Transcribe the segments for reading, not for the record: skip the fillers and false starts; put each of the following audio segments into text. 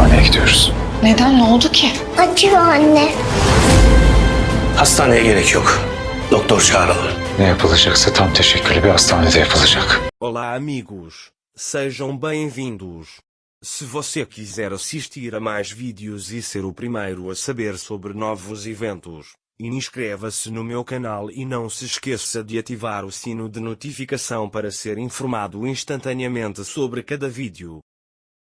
hastaneye gidiyoruz. Neden? Ne oldu ki? Acıyor anne. Hastaneye gerek yok. Doktor çağıralım. Ne yapılacaksa tam teşekküllü bir hastanede yapılacak. Olá amigos, sejam bem-vindos. Se você quiser assistir a mais vídeos e ser o primeiro a saber sobre novos eventos, inscreva-se no meu canal e não se esqueça de ativar o sino de notificação para ser informado instantaneamente sobre cada vídeo.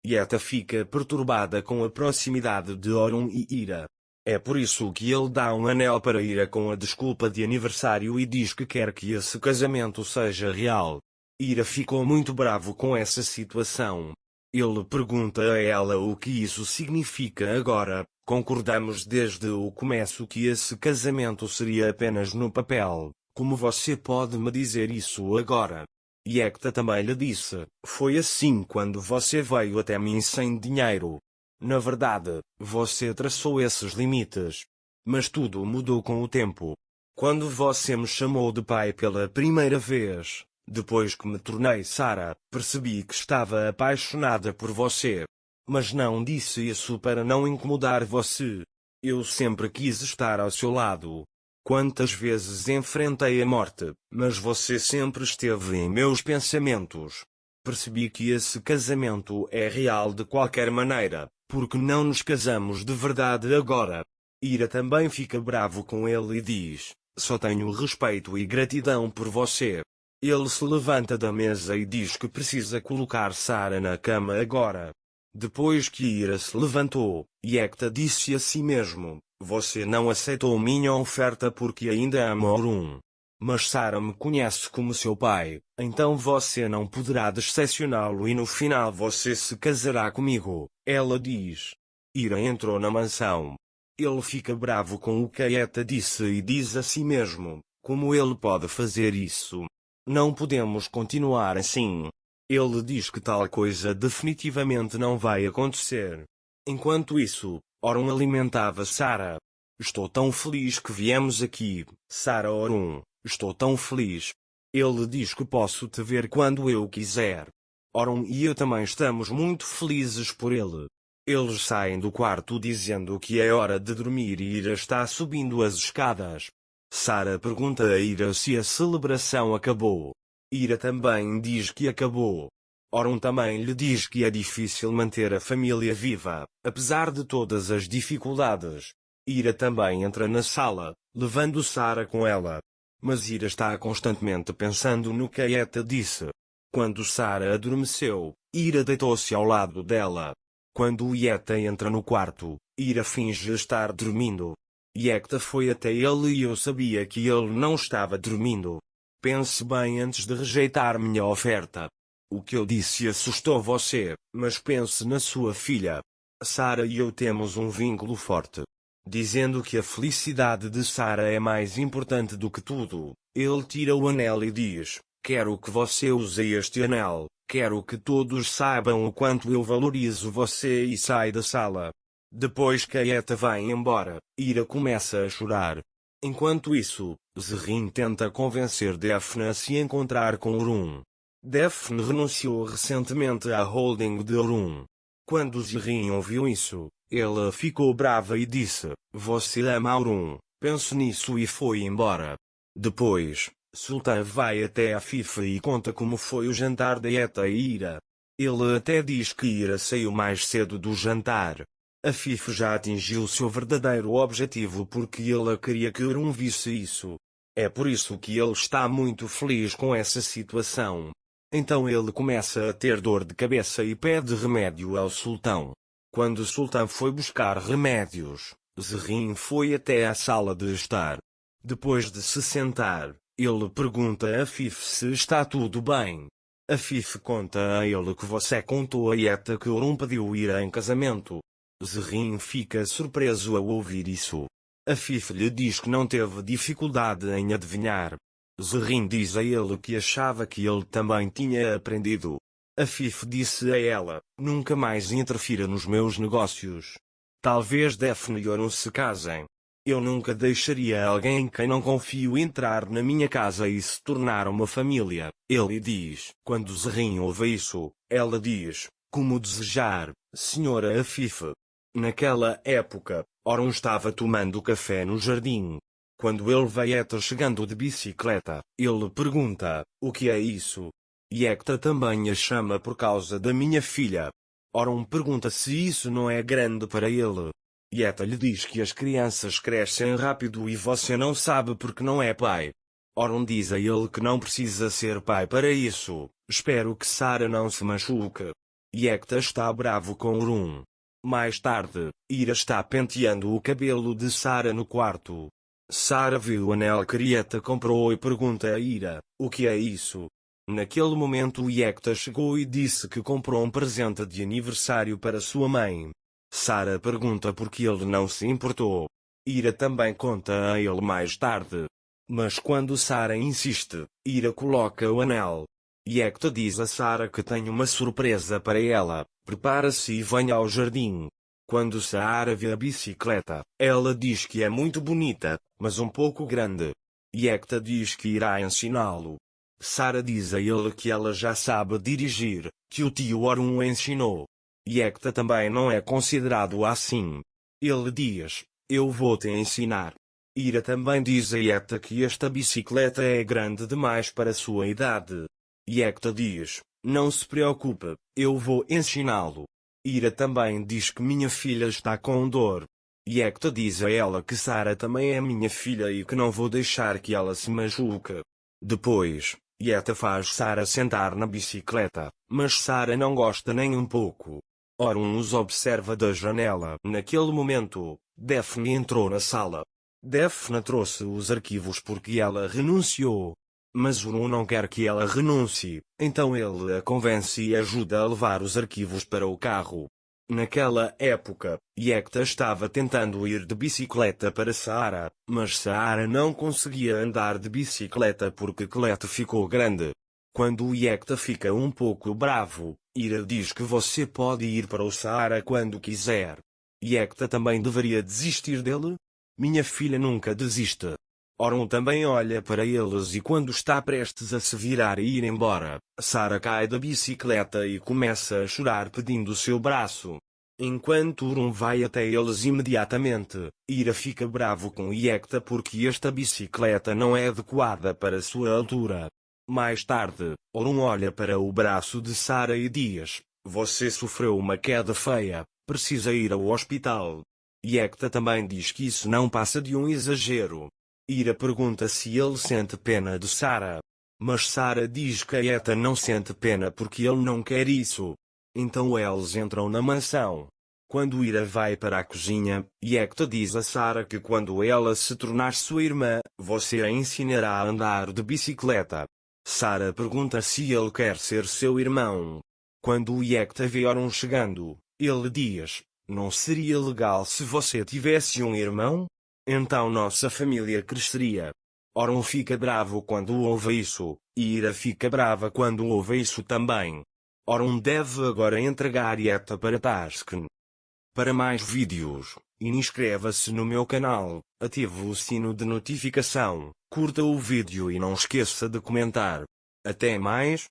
Yeta fica perturbada com a proximidade de Orun e Ira. É por isso que ele dá um anel para Ira com a desculpa de aniversário e diz que quer que esse casamento seja real. Ira ficou muito bravo com essa situação. Ele pergunta a ela o que isso significa agora. Concordamos desde o começo que esse casamento seria apenas no papel. Como você pode me dizer isso agora? Yekta também lhe disse, foi assim quando você veio até mim sem dinheiro. Na verdade, você traçou esses limites. Mas tudo mudou com o tempo. Quando você me chamou de pai pela primeira vez, depois que me tornei Sarah, percebi que estava apaixonada por você. Mas não disse isso para não incomodar você. Eu sempre quis estar ao seu lado. Quantas vezes enfrentei a morte, mas você sempre esteve em meus pensamentos. Percebi que esse casamento é real de qualquer maneira, porque não nos casamos de verdade agora. Ira também fica bravo com ele e diz, só tenho respeito e gratidão por você. Ele se levanta da mesa e diz que precisa colocar Sarah na cama agora. Depois que Ira se levantou, Yekta disse a si mesmo, você não aceitou minha oferta porque ainda ama Orun. Mas Sarah me conhece como seu pai, então você não poderá decepcioná-lo e no final você se casará comigo, ela diz. Ira entrou na mansão. Ele fica bravo com o que Yekta disse e diz a si mesmo, como ele pode fazer isso? Não podemos continuar assim. Ele diz que tal coisa definitivamente não vai acontecer. Enquanto isso, Orun alimentava Sarah. Estou tão feliz que viemos aqui, Sarah Orun, estou tão feliz. Ele diz que posso te ver quando eu quiser. Orun e eu também estamos muito felizes por ele. Eles saem do quarto dizendo que é hora de dormir e Ira está subindo as escadas. Sarah pergunta a Ira se a celebração acabou. Ira também diz que acabou. Orun também lhe diz que é difícil manter a família viva, apesar de todas as dificuldades. Ira também entra na sala, levando Sarah com ela. Mas Ira está constantemente pensando no que Yekta disse. Quando Sarah adormeceu, Ira deitou-se ao lado dela. Quando Yekta entra no quarto, Ira finge estar dormindo. Yekta foi até ele e eu sabia que ele não estava dormindo. Pense bem antes de rejeitar minha oferta. O que eu disse assustou você, mas pense na sua filha. Sarah e eu temos um vínculo forte. Dizendo que a felicidade de Sarah é mais importante do que tudo, ele tira o anel e diz, quero que você use este anel, quero que todos saibam o quanto eu valorizo você e sai da sala. Depois que Yekta vai embora, Ira começa a chorar. Enquanto isso, Zerrin tenta convencer Daphne a se encontrar com Orun. Daphne renunciou recentemente à holding de Orun. Quando Zerrin ouviu isso, ela ficou brava e disse, você ama Orun, penso nisso e foi embora. Depois, Sultan vai até a FIFA e conta como foi o jantar de Yekta e Ira. Ele até diz que Ira saiu mais cedo do jantar. A FIFA já atingiu seu verdadeiro objetivo porque ele queria que Orun visse isso. É por isso que ele está muito feliz com essa situação. Então ele começa a ter dor de cabeça e pede remédio ao Sultão. Quando o Sultão foi buscar remédios, Zerrin foi até à sala de estar. Depois de se sentar, ele pergunta a Fif se está tudo bem. A Fif conta a ele que você contou a Yekta que Orun pediu Ira em casamento. Zerrin fica surpreso ao ouvir isso. A Fif lhe diz que não teve dificuldade em adivinhar. Zerrin diz a ele que achava que ele também tinha aprendido. A Fif disse a ela, nunca mais interfira nos meus negócios. Talvez Daphne e Orun se casem. Eu nunca deixaria alguém em quem não confio entrar na minha casa e se tornar uma família, ele diz. Quando Zerrin ouve isso, ela diz, Como desejar, senhora Afife. Naquela época, Orun estava tomando café no jardim. Quando ele vê Yekta chegando de bicicleta, ele pergunta: o que é isso? Yekta também a chama por causa da minha filha. Orun pergunta se isso não é grande para ele. Yekta lhe diz que as crianças crescem rápido e você não sabe porque não é pai. Orun diz a ele que não precisa ser pai para isso. Espero que Sarah não se machuque. Yekta está bravo com Orun. Mais tarde, Ira está penteando o cabelo de Sarah no quarto. Sarah viu o anel que Yekta comprou e pergunta a Ira: o que é isso? Naquele momento Yekta chegou e disse que comprou um presente de aniversário para sua mãe. Sarah pergunta por que ele não se importou. Ira também conta a ele mais tarde. Mas quando Sarah insiste, Ira coloca o anel. Yekta diz a Sarah que tem uma surpresa para ela. Prepara-se e venha ao jardim. Quando Sarah vê a bicicleta, ela diz que é muito bonita, mas um pouco grande. Yekta diz que irá ensiná-lo. Sarah diz a ele que ela já sabe dirigir, que o tio Orun o ensinou. Yekta também não é considerado assim. Ele diz: eu vou te ensinar. Ira também diz a Yekta que esta bicicleta é grande demais para sua idade. Yekta diz: não se preocupe, eu vou ensiná-lo. Ira também diz que minha filha está com dor. Yekta diz a ela que Sarah também é minha filha e que não vou deixar que ela se machuque. Depois, Yekta faz Sarah sentar na bicicleta, mas Sarah não gosta nem um pouco. Orun os observa da janela. Naquele momento, Daphne entrou na sala. Daphne trouxe os arquivos porque ela renunciou. Mas Orun não quer que ela renuncie, então ele a convence e ajuda a levar os arquivos para o carro. Naquela época, Yekta estava tentando ir de bicicleta para Sarah, mas Sarah não conseguia andar de bicicleta porque Colette ficou grande. Quando Yekta fica um pouco bravo, Ira diz que você pode ir para o Saara quando quiser. Yekta também deveria desistir dele? Minha filha nunca desiste. Orun também olha para eles e quando está prestes a se virar e ir embora, Sarah cai da bicicleta e começa a chorar pedindo seu braço. Enquanto Orun vai até eles imediatamente, Ira fica bravo com Yekta porque esta bicicleta não é adequada para sua altura. Mais tarde, Orun olha para o braço de Sarah e diz: você sofreu uma queda feia, precisa ir ao hospital. Yekta também diz que isso não passa de um exagero. Ira pergunta se ele sente pena de Sarah. Mas Sarah diz que Yekta não sente pena porque ele não quer isso. Então eles entram na mansão. Quando Ira vai para a cozinha, Yekta diz a Sarah que quando ela se tornar sua irmã, você a ensinará a andar de bicicleta. Sarah pergunta se ele quer ser seu irmão. Quando Yekta vê Orun chegando, ele diz: não seria legal se você tivesse um irmão? Então nossa família cresceria. Orun fica bravo quando ouve isso, e Ira fica brava quando ouve isso também. Orun deve agora entregar Yekta para Taskin. Para mais vídeos, inscreva-se no meu canal, ative o sino de notificação, curta o vídeo e não esqueça de comentar. Até mais.